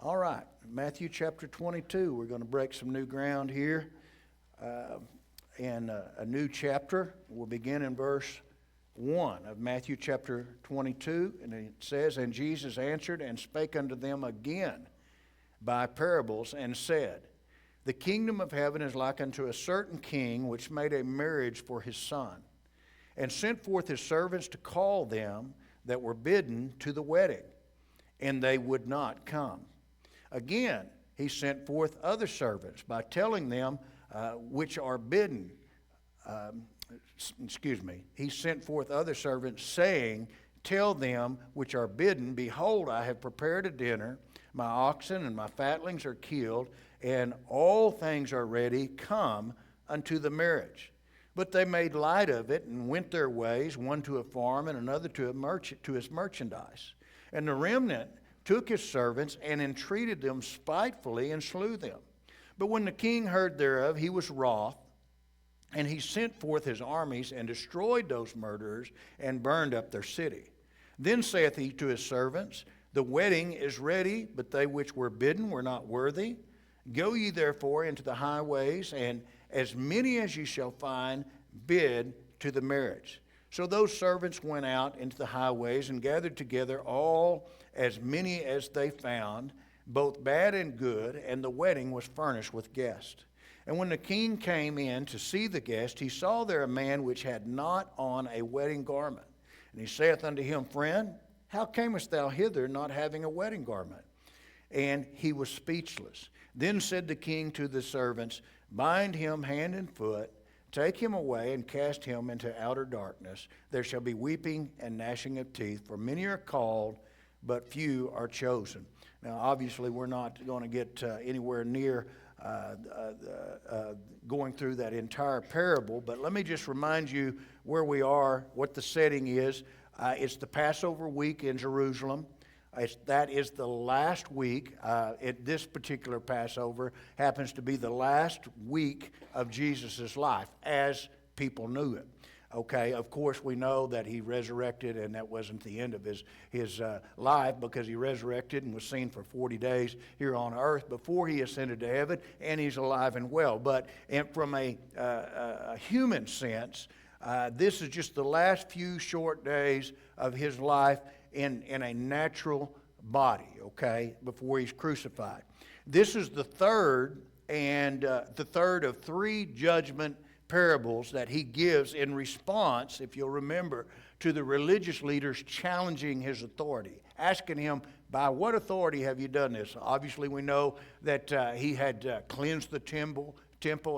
All right, Matthew chapter 22. We're going to break some new ground here in a new chapter. We'll begin in verse 1 of Matthew chapter 22. And it says, "And Jesus answered and spake unto them again by parables, and said, The kingdom of heaven is like unto a certain king which made a marriage for his son, and sent forth his servants to call them that were bidden to the wedding, and they would not come. Again, he sent forth other servants by telling them which are bidden. He sent forth other servants, saying, Tell them which are bidden, Behold, I have prepared a dinner. My oxen and my fatlings are killed, and all things are ready. Come unto the marriage. But they made light of it and went their ways, one to a farm and another to his merchandise. And the remnant took his servants and entreated them spitefully and slew them. But when the king heard thereof, he was wroth, and he sent forth his armies and destroyed those murderers and burned up their city. Then saith he to his servants, The wedding is ready, but they which were bidden were not worthy. Go ye therefore into the highways, and as many as ye shall find, bid to the marriage. So those servants went out into the highways and gathered together all as many as they found, both bad and good, and the wedding was furnished with guests. And when the king came in to see the guest, he saw there a man which had not on a wedding garment. And he saith unto him, Friend, how camest thou hither not having a wedding garment? And he was speechless. Then said the king to the servants, Bind him hand and foot, take him away, and cast him into outer darkness. There shall be weeping and gnashing of teeth, for many are called, but few are chosen. Now, obviously, we're not going to get anywhere near going through that entire parable, but let me just remind you where we are, what the setting is. It's the Passover week in Jerusalem. That is the last week. This particular Passover happens to be the last week of Jesus' life as people knew it. Okay, of course we know that he resurrected, and that wasn't the end of his life, because he resurrected and was seen for 40 days here on earth before he ascended to heaven, and he's alive and well. But from a human sense, this is just the last few short days of his life in a natural body, okay, before he's crucified. This is the third of three judgment parables that he gives in response, if you'll remember, to the religious leaders challenging his authority, asking him, by what authority have you done this? Obviously, we know that he had cleansed the temple.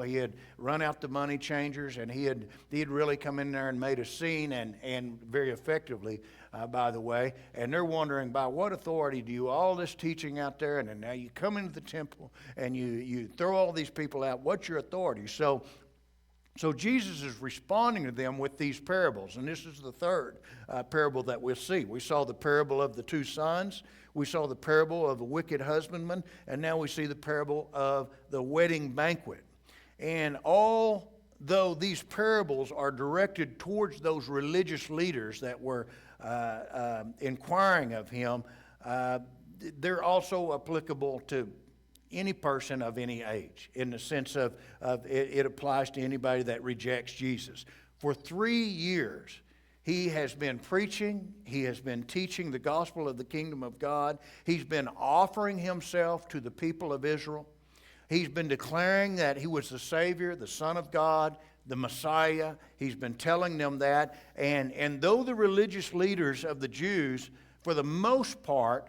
He had run out the money changers, and he had really come in there and made a scene, and very effectively, by the way. And they're wondering, by what authority do you all this teaching out there, and then now you come into the temple and you throw all these people out? What's your authority? So Jesus is responding to them with these parables, and this is the third parable that we'll see. We saw the parable of the two sons. We saw the parable of the wicked husbandman, and now we see the parable of the wedding banquet. And although these parables are directed towards those religious leaders that were inquiring of him, they're also applicable to any person of any age, in the sense of it applies to anybody that rejects Jesus. For 3 years, he has been preaching, he has been teaching the gospel of the kingdom of God. He's been offering himself to the people of Israel. He's been declaring that he was the Savior, the Son of God, the Messiah. He's been telling them that. And though the religious leaders of the Jews, for the most part,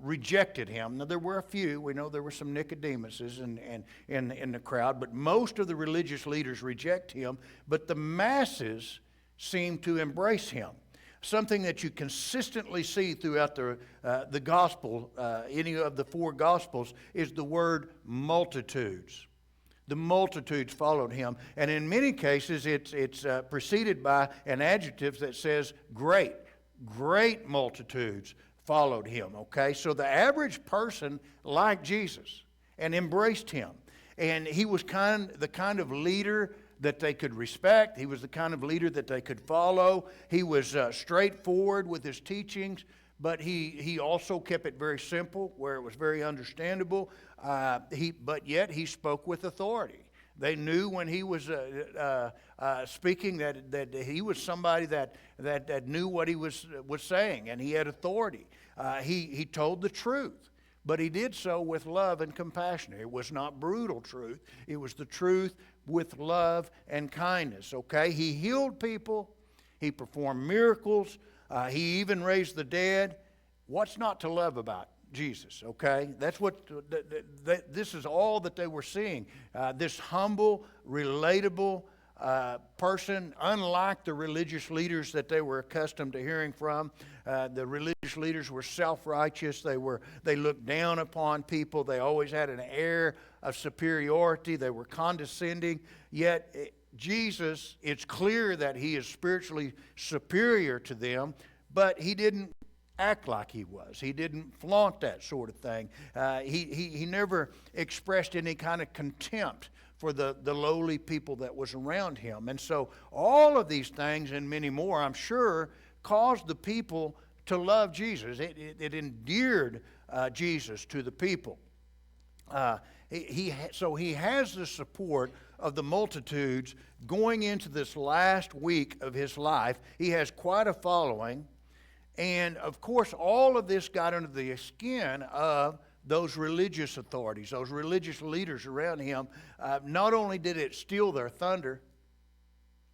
rejected him. Now, there were a few. We know there were some Nicodemuses in the crowd, but most of the religious leaders reject him. But the masses seem to embrace him. Something that you consistently see throughout the gospel, any of the four gospels, is the word multitudes. The multitudes followed him, and in many cases it's preceded by an adjective that says great. Great multitudes followed him, okay? So the average person liked Jesus and embraced him. And he was the kind of leader that they could respect. He was the kind of leader that they could follow. He was straightforward with his teachings. but he also kept it very simple, where it was very understandable. But yet he spoke with authority. They knew when he was speaking that he was somebody that knew what he was saying, and he had authority. He told the truth, but he did so with love and compassion. It was not brutal truth. It was the truth with love and kindness, okay? He healed people. He performed miracles. He even raised the dead. What's not to love about Jesus, okay? That's what, this is all that they were seeing. This humble, relatable person, unlike the religious leaders that they were accustomed to hearing from. The religious leaders were self-righteous. They looked down upon people. They always had an air of superiority. They were condescending. Yet Jesus, it's clear that he is spiritually superior to them, but he didn't act like he was. He didn't flaunt that sort of thing. He never expressed any kind of contempt for the lowly people that was around him. And so all of these things and many more, I'm sure, caused the people to love Jesus. It endeared Jesus to the people. So he has the support of the multitudes going into this last week of his life. He has quite a following. And, of course, all of this got under the skin of those religious authorities, those religious leaders around him. Not only did it steal their thunder.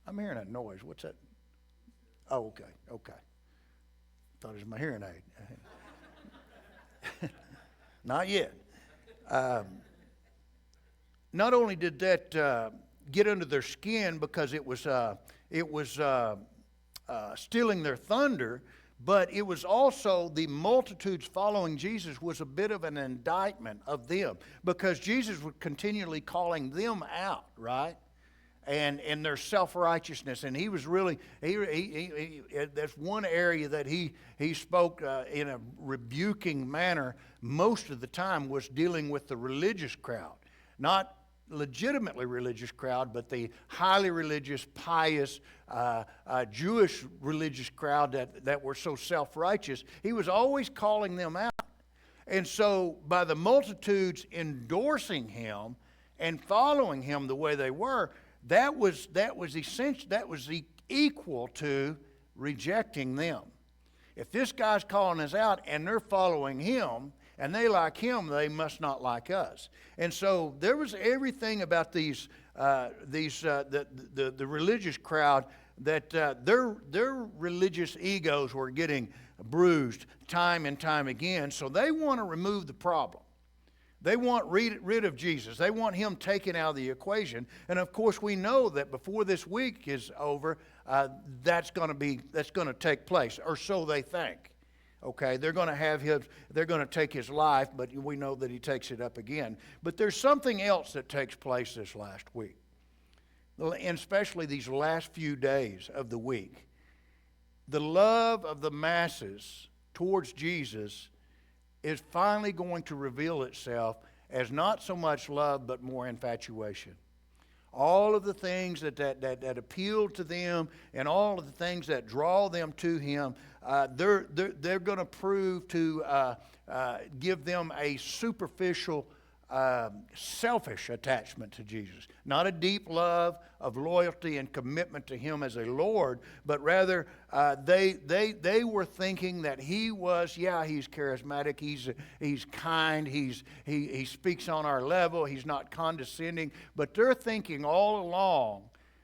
I'm hearing that noise. What's that? Oh, okay. Thought it was my hearing aid. Not yet. Not only did that get under their skin because it was stealing their thunder, but it was also the multitudes following Jesus was a bit of an indictment of them, because Jesus was continually calling them out, right? And their self-righteousness. And he was really, that's one area that he spoke in a rebuking manner most of the time, was dealing with the religious crowd. Not legitimately religious crowd, but the highly religious, pious, Jewish religious crowd that were so self-righteous. He was always calling them out. And so by the multitudes endorsing him and following him the way they were, that was essential. That was equal to rejecting them. If this guy's calling us out and they're following him, and they like him, they must not like us. And so there was everything about the religious crowd that their religious egos were getting bruised time and time again. So they want to remove the problem. They want rid of Jesus. They want him taken out of the equation. And of course, we know that before this week is over, that's going to take place, or so they think. Okay, they're going to take his life, but we know that he takes it up again. But there's something else that takes place this last week, and especially these last few days of the week. The love of the masses towards Jesus is finally going to reveal itself as not so much love, but more infatuation. All of the things that appeal to them, and all of the things that draw them to him, they're going to prove to give them a superficial, selfish attachment to Jesus. Not a deep love of loyalty and commitment to him as a Lord, but rather they were thinking that he was, he's charismatic, he's kind, he speaks on our level, he's not condescending, but they're thinking all along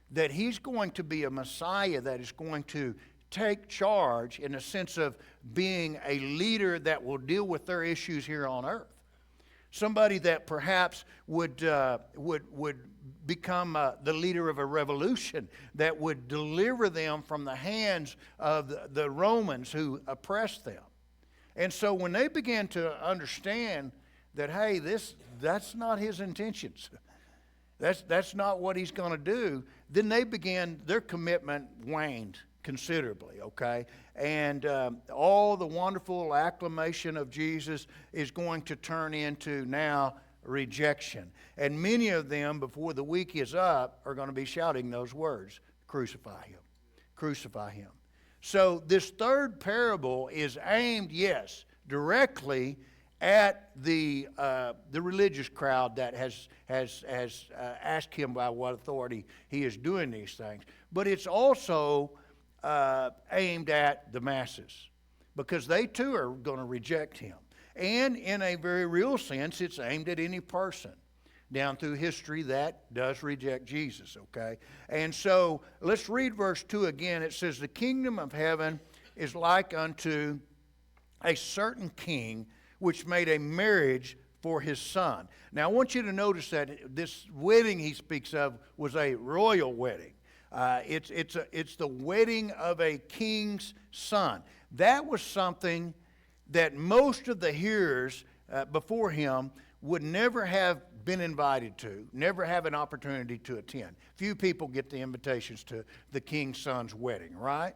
that he's going to be a Messiah that is going to take charge in the sense of being a leader that will deal with their issues here on earth. Somebody that perhaps would become the leader of a revolution that would deliver them from the hands of the Romans who oppressed them. And so when they began to understand that, hey, that's not his intentions, that's not what he's going to do, then their commitment waned considerably, okay? And all the wonderful acclamation of Jesus is going to turn into now rejection. And many of them, before the week is up, are going to be shouting those words, crucify him, crucify him. So this third parable is aimed, yes, directly at the religious crowd that has asked him by what authority he is doing these things. But it's also aimed at the masses, because they too are going to reject him. And in a very real sense, it's aimed at any person down through history that does reject Jesus, okay? And so let's read verse 2 again. It says, "The kingdom of heaven is like unto a certain king which made a marriage for his son." Now I want you to notice that this wedding he speaks of was a royal wedding. It's the wedding of a king's son. That was something that most of the hearers before him would never have been invited to, never have an opportunity to attend. Few people get the invitations to the king's son's wedding, right?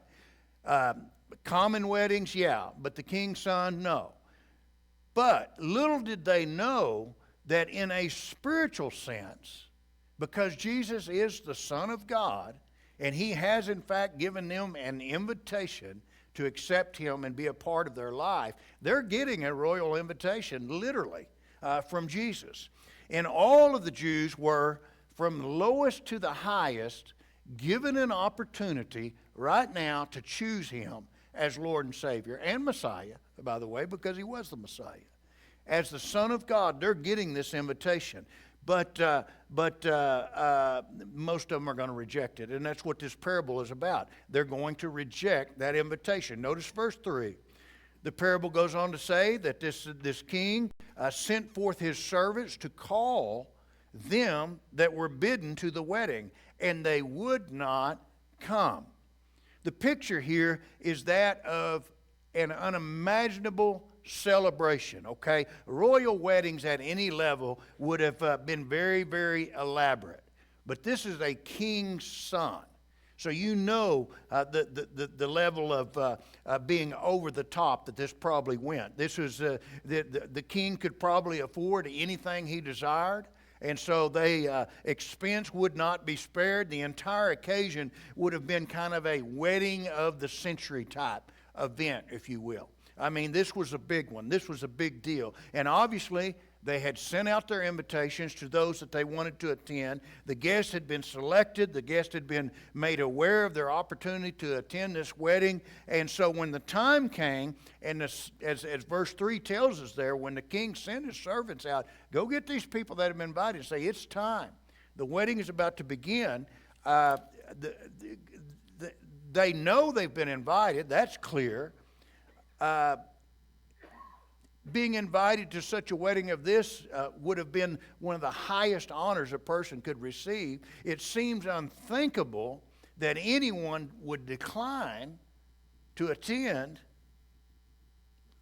Common weddings, yeah, but the king's son, no. But little did they know that in a spiritual sense, because Jesus is the Son of God, and he has in fact given them an invitation to accept him and be a part of their life, they're getting a royal invitation, literally, from Jesus. And all of the Jews were, from the lowest to the highest, given an opportunity right now to choose him as Lord and Savior and Messiah, by the way, because he was the Messiah. As the Son of God, they're getting this invitation. But most of them are going to reject it. And that's what this parable is about. They're going to reject that invitation. Notice verse 3. The parable goes on to say that this king sent forth his servants to call them that were bidden to the wedding, and they would not come. The picture here is that of an unimaginable celebration, okay? Royal weddings at any level would have been very, very elaborate. But this is a king's son. So you know the level of being over the top that this probably went. This was the king could probably afford anything he desired. And so expense would not be spared. The entire occasion would have been kind of a wedding of the century type event, if you will. I mean, this was a big one. This was a big deal. And obviously, they had sent out their invitations to those that they wanted to attend. The guests had been selected. The guests had been made aware of their opportunity to attend this wedding. And so when the time came, and as verse 3 tells us there, when the king sent his servants out, go get these people that have been invited and say, it's time. The wedding is about to begin. They know they've been invited. That's clear. Being invited to such a wedding of this would have been one of the highest honors a person could receive. It seems unthinkable that anyone would decline to attend,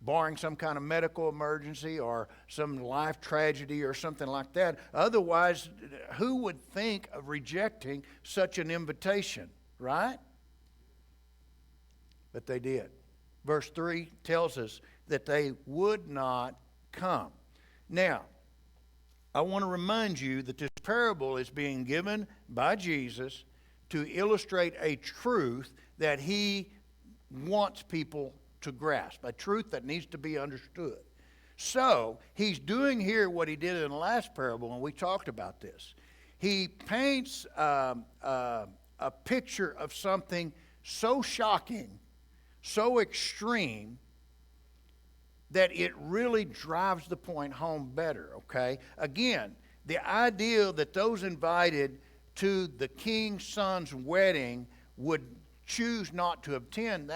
barring some kind of medical emergency or some life tragedy or something like that. Otherwise, who would think of rejecting such an invitation, right? But they did. Verse 3 tells us that they would not come. Now, I want to remind you that this parable is being given by Jesus to illustrate a truth that he wants people to grasp, a truth that needs to be understood. So, he's doing here what he did in the last parable, and we talked about this. He paints a picture of something so shocking, so extreme, that it really drives the point home better, okay? Again, the idea that those invited to the king's son's wedding would choose not to attend,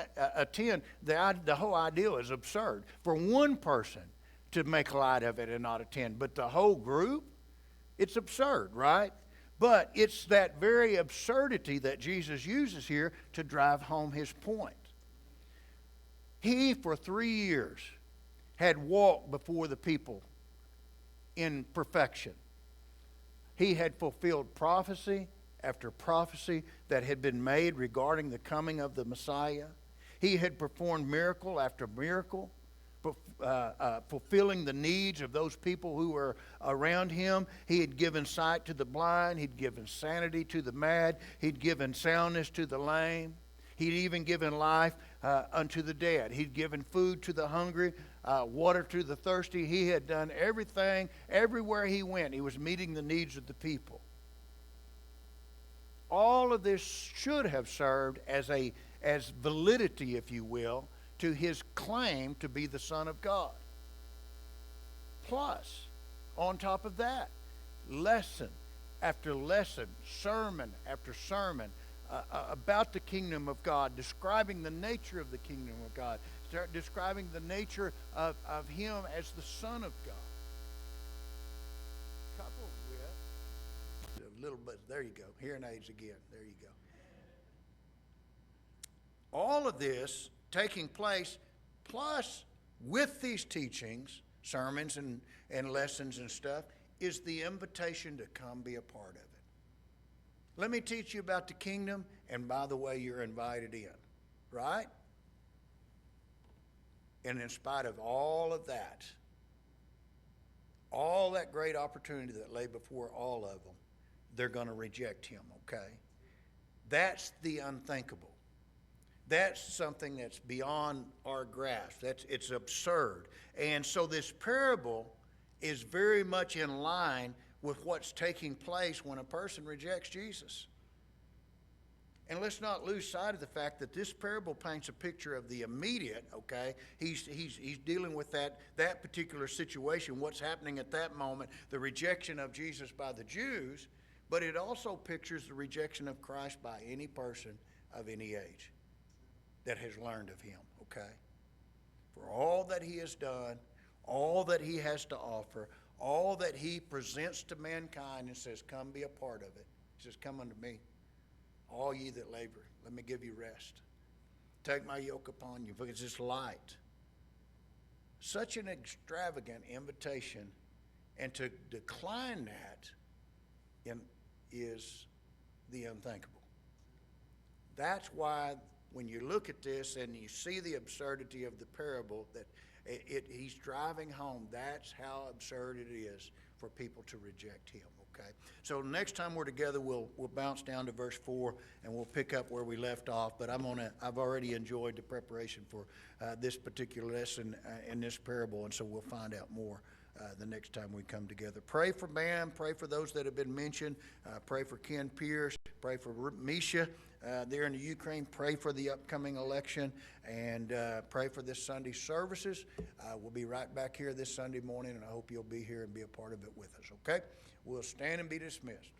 the whole idea is absurd. For one person to make light of it and not attend, but the whole group, it's absurd, right? But it's that very absurdity that Jesus uses here to drive home his point. He, for 3 years, had walked before the people in perfection. He had fulfilled prophecy after prophecy that had been made regarding the coming of the Messiah. He had performed miracle after miracle, fulfilling the needs of those people who were around him. He had given sight to the blind. He'd given sanity to the mad. He'd given soundness to the lame. He'd even given life unto the dead. He'd given food to the hungry, water to the thirsty. He had done everything. Everywhere he went, he was meeting the needs of the people. All of this should have served as validity, if you will, to his claim to be the Son of God. Plus, on top of that, lesson after lesson, sermon after sermon about the kingdom of God, describing the nature of the kingdom of God, describing the nature of him as the Son of God. Coupled with a little bit, there you go, hearing aids again, there you go. All of this taking place, plus with these teachings, sermons and lessons and stuff, is the invitation to come be a part of it. Let me teach you about the kingdom, and by the way, you're invited in, right? And in spite of all of that, all that great opportunity that lay before all of them, they're going to reject him, okay? That's the unthinkable. That's something that's beyond our grasp. It's absurd. And so this parable is very much in line with what's taking place when a person rejects Jesus. And let's not lose sight of the fact that this parable paints a picture of the immediate, okay? He's dealing with that particular situation, what's happening at that moment, the rejection of Jesus by the Jews, but it also pictures the rejection of Christ by any person of any age that has learned of him, okay? For all that he has done, all that he has to offer, all that he presents to mankind and says, come be a part of it. He says, come unto me, all ye that labor, let me give you rest. Take my yoke upon you, because it's light. Such an extravagant invitation, and to decline that is the unthinkable. That's why when you look at this and you see the absurdity of the parable, that he's driving home, that's how absurd it is for people to reject him, okay? So next time we're together, we'll bounce down to verse 4 and we'll pick up where we left off. But I've already enjoyed the preparation for this particular lesson in this parable, and so we'll find out more the next time we come together. Pray for Bam, pray for those that have been mentioned, pray for Ken Pierce, pray for Misha there in the Ukraine, pray for the upcoming election, and pray for this Sunday's services. We'll be right back here this Sunday morning, and I hope you'll be here and be a part of it with us, okay? We'll stand and be dismissed.